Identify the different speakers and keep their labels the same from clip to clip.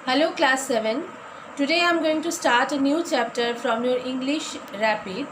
Speaker 1: Hello class 7. Today I am going to start a new chapter from your English Rapid,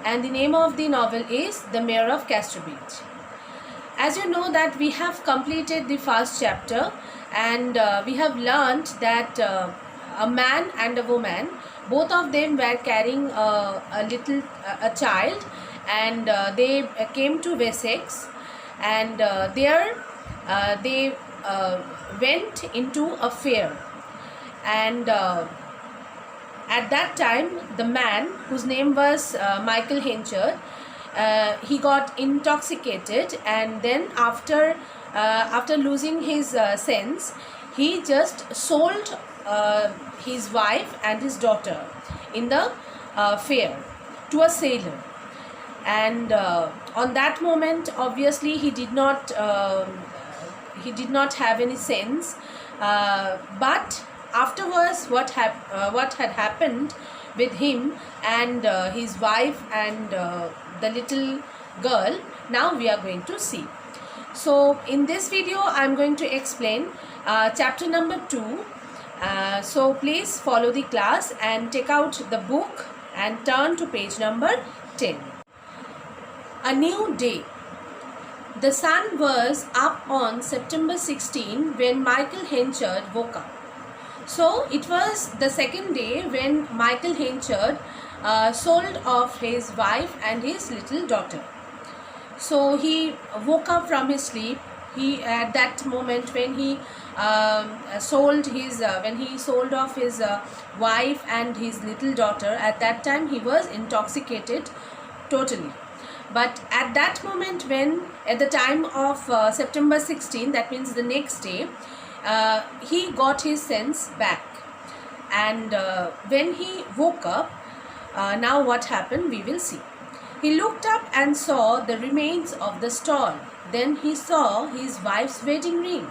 Speaker 1: and the name of the novel is The Mayor of Casterbridge. As you know that we have completed the first chapter, and we have learnt that a man and a woman, both of them were carrying a child, and they came to Wessex, and there they went into a fair. And at that time the man, whose name was Michael Henchard, he got intoxicated, and then after losing his sense, he just sold his wife and his daughter in the fair to a sailor. And on that moment, obviously he did not have any sense, but afterwards what had happened with him and his wife and the little girl, now we are going to see. So in this video I am going to explain chapter number 2. So please follow the class and take out the book and turn to page number 10. A new day. The sun was up on September 16 when Michael Henchard woke up. So it was the second day when Michael Henchard sold off his wife and his little daughter. So he woke up from his sleep. He, at that moment when he sold off his wife and his little daughter, at that time he was intoxicated totally. But at that moment, when at the time of September 16, that means the next day, he got his sense back. And when he woke up, now what happened we will see. He looked up and saw the remains of the stall. Then he saw his wife's wedding ring.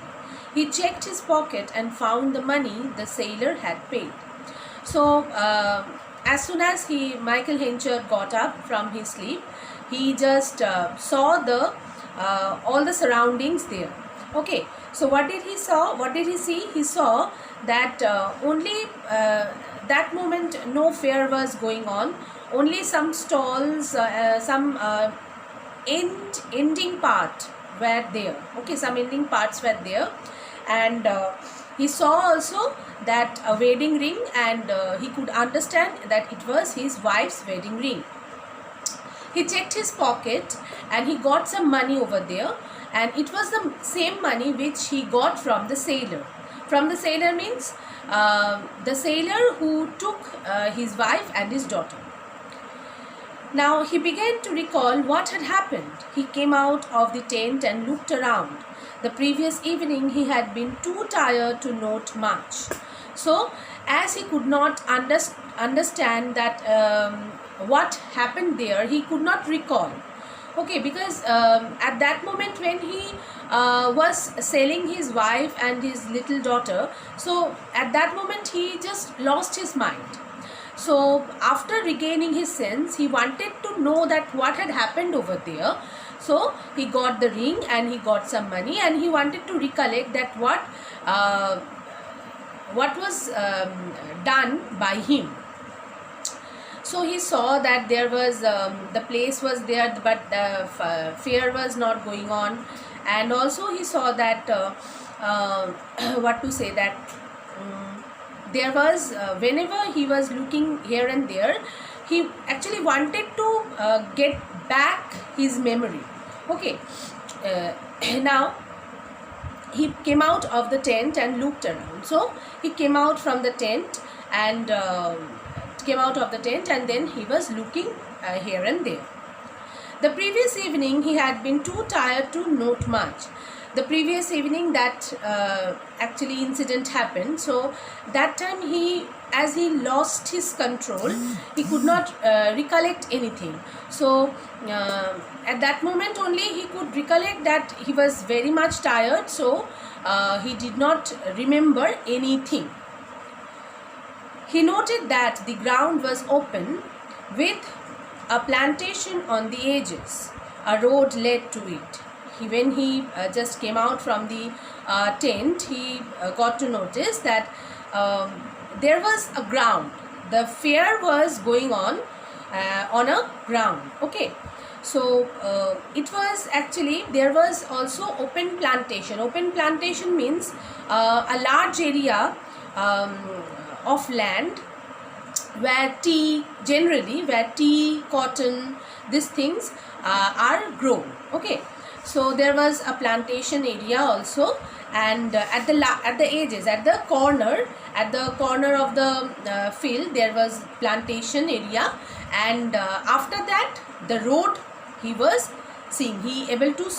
Speaker 1: He checked his pocket and found the money the sailor had paid. So as soon as Michael Henchard got up from his sleep, he just saw the all the surroundings there. Okay, so what did he see? He saw that only that moment no fair was going on. Only some stalls, some ending part were there. Okay, some ending parts were there, and he saw also that a wedding ring, and he could understand that it was his wife's wedding ring. He checked his pocket and he got some money over there, and it was the same money which he got from the sailor. From the sailor means the sailor who took his wife and his daughter. Now he began to recall what had happened. He came out of the tent and looked around. The previous evening he had been too tired to note much. So as he could not understand that what happened there, he could not recall. Okay, because at that moment when he was selling his wife and his little daughter, so at that moment he just lost his mind. So after regaining his sense, he wanted to know that what had happened over there. So he got the ring and he got some money, and he wanted to recollect that what was done by him. So he saw that there was the place was there, but the fair was not going on, and also he saw that there was whenever he was looking here and there, he actually wanted to get back his memory. Okay, now he came out of the tent and looked around. So he came out from the tent and then he was looking here and there. The previous evening he had been too tired to note much. The previous evening that actually incident happened. So that time as he lost his control, he could not recollect anything. So at that moment only he could recollect that he was very much tired. So he did not remember anything. He noted that the ground was open with a plantation on the edges. A road led to it. when he just came out from the tent, he got to notice that there was a ground. The fair was going on a ground. Okay, so it was actually, there was also open plantation. Open plantation means a large area of land where tea, generally where tea, cotton, these things are grown. Okay, so there was a plantation area also, and at the edges, at the corner of the field, there was plantation area, and after that the road he was seeing, he able to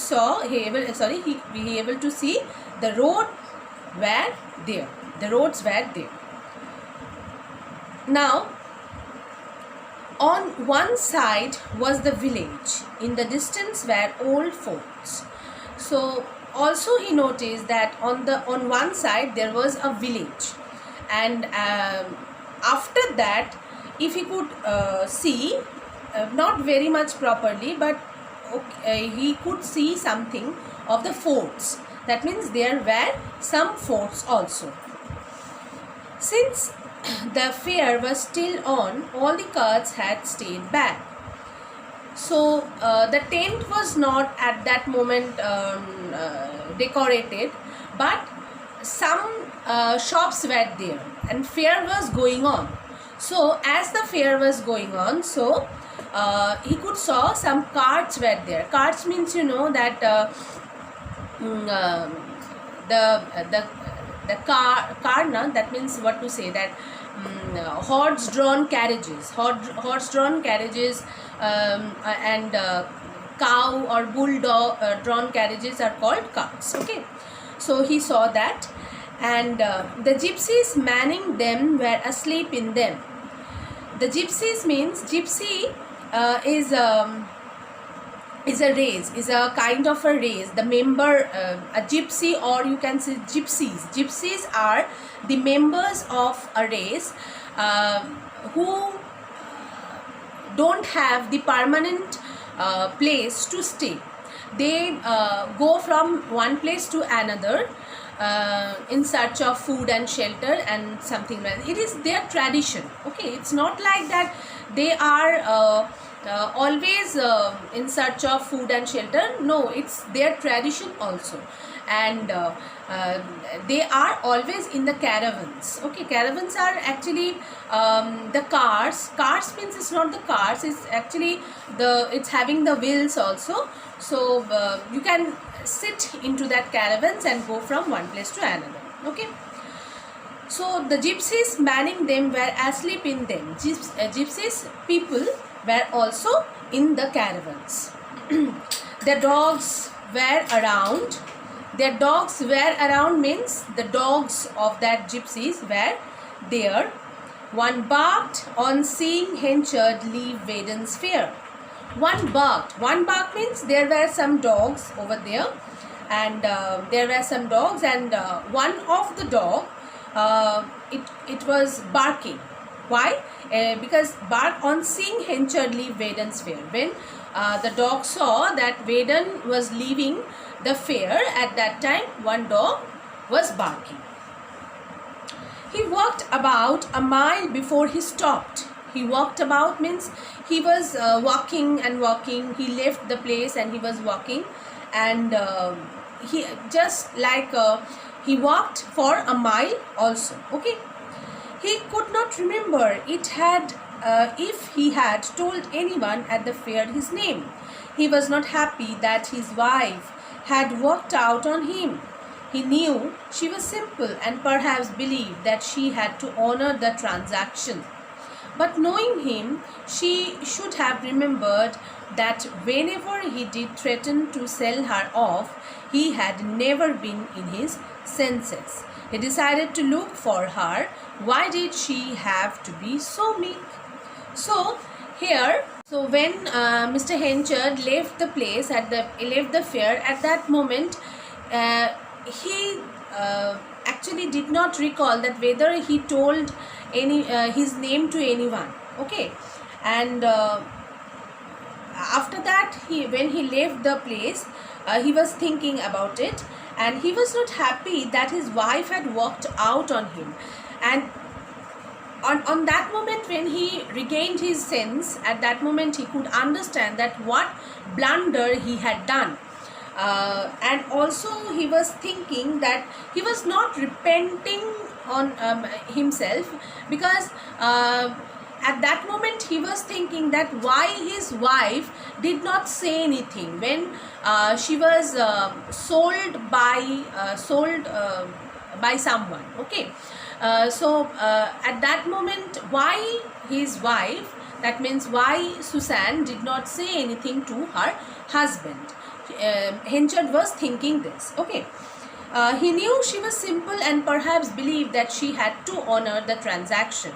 Speaker 1: see the road were there, the roads were there. Now, on one side was the village, in the distance were old forts. So also he noticed that on one side there was a village, and after that, if he could see, not very much properly, but he could see something of the forts. That means there were some forts also. Since the fair was still on, all the carts had stayed back. So the tent was not at that moment decorated, but some shops were there and fair was going on. So as the fair was going on, so he could saw some carts were there. Carts means, you know, that the car na, that means what to say, that horse drawn carriages, and cow or bull drawn carriages are called carts. Okay, so he saw that, and the gypsies manning them were asleep in them. The gypsies means, gypsy is a race, is a kind of a race. The member, a gypsy, or you can say gypsies. Gypsies are the members of a race who don't have the permanent place to stay. They go from one place to another in search of food and shelter and something like that. It is their tradition. Okay, it's not like that they are always in search of food and shelter. No, it's their tradition also, and they are always in the caravans. Okay, caravans are actually the cars. Cars means it's not the cars, it's actually it's having the wheels also. So you can sit into that caravans and go from one place to another. Okay, so the gypsies manning them were asleep in them. Gypsies people were also in the caravans. Their dogs were around. Their dogs were around means the dogs of that gypsies were there. One barked on seeing Henchard leave Weden's fair. One barked. One bark means there were some dogs over there, and there were some dogs, and one of the dog, it was barking. Why? Because bark on seeing Henchard leave Weden's fair. When the dog saw that Weden was leaving the fair, at that time one dog was barking. He walked about a mile before he stopped. He walked about means he was walking and walking. He left the place and he was walking, and he just like he walked for a mile also. Okay, he could not remember if he had told anyone at the fair his name. He was not happy that his wife had walked out on him. He knew she was simple and perhaps believed that she had to honor the transaction. But knowing him, she should have remembered that whenever he did threaten to sell her off, he had never been in his senses. He decided to look for her. Why did she have to be so meek? So here, so when Mr. Henchard left the place left the fair, at that moment, he actually did not recall that whether he told his name to anyone. Okay, and after that, when he left the place, he was thinking about it, and he was not happy that his wife had walked out on him. And on that moment, when he regained his sense, at that moment he could understand that what blunder he had done. And also he was thinking that he was not repenting on himself, because at that moment he was thinking that why his wife did not say anything when she was sold by someone. Okay. At that moment, why his wife, that means why Susan did not say anything to her husband. Henchard was thinking this. Okay. He knew she was simple and perhaps believed that she had to honor the transaction.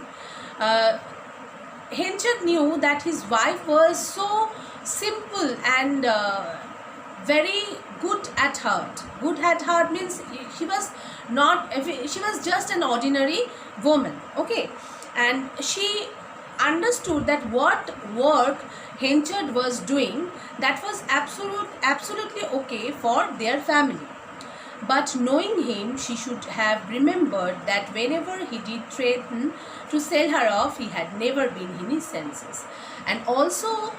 Speaker 1: Henchard knew that his wife was so simple and very good at heart. Good at heart means she was just an ordinary woman. Okay. And she understood that what work Henchard was doing, that was absolutely okay for their family. But knowing him, she should have remembered that whenever he did threaten to sell her off, he had never been in his senses. And also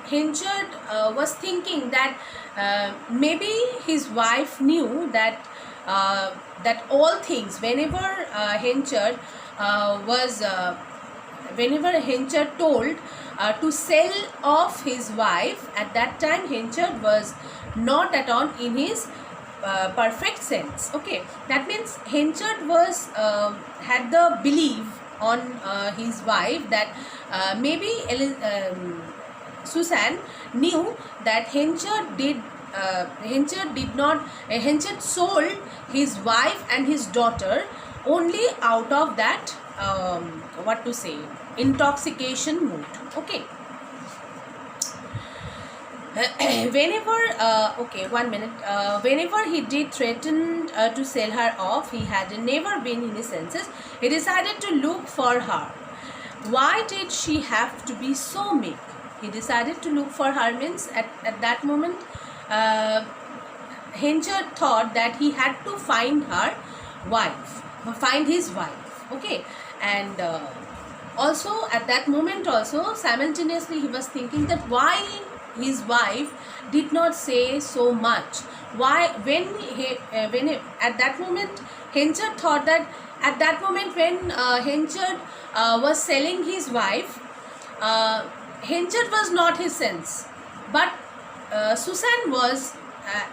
Speaker 1: Henchard was thinking that maybe his wife knew that that all things, whenever Henchard told to sell off his wife, at that time Henchard was not at all in his perfect sense. Okay, that means Henchard was had the belief on his wife that maybe Susan knew that Henchard sold his wife and his daughter only out of that intoxication mood. Okay. Whenever he did threaten to sell her off, he had never been in his senses. He decided to look for her. Why did she have to be so meek? He decided to look for her means at that moment Henchard thought that he had to find his wife. Okay. And also at that moment also simultaneously he was thinking that why his wife did not say so much. Why at that moment Henchard thought that at that moment when Henchard was selling his wife, Henchard was not his sense, but Susan was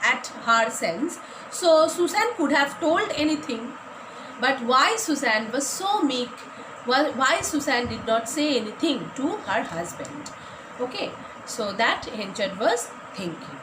Speaker 1: at her sense. So Susan could have told anything, but why Susan was so meek, why Susan did not say anything to her husband. Okay, so that Henchard was thinking.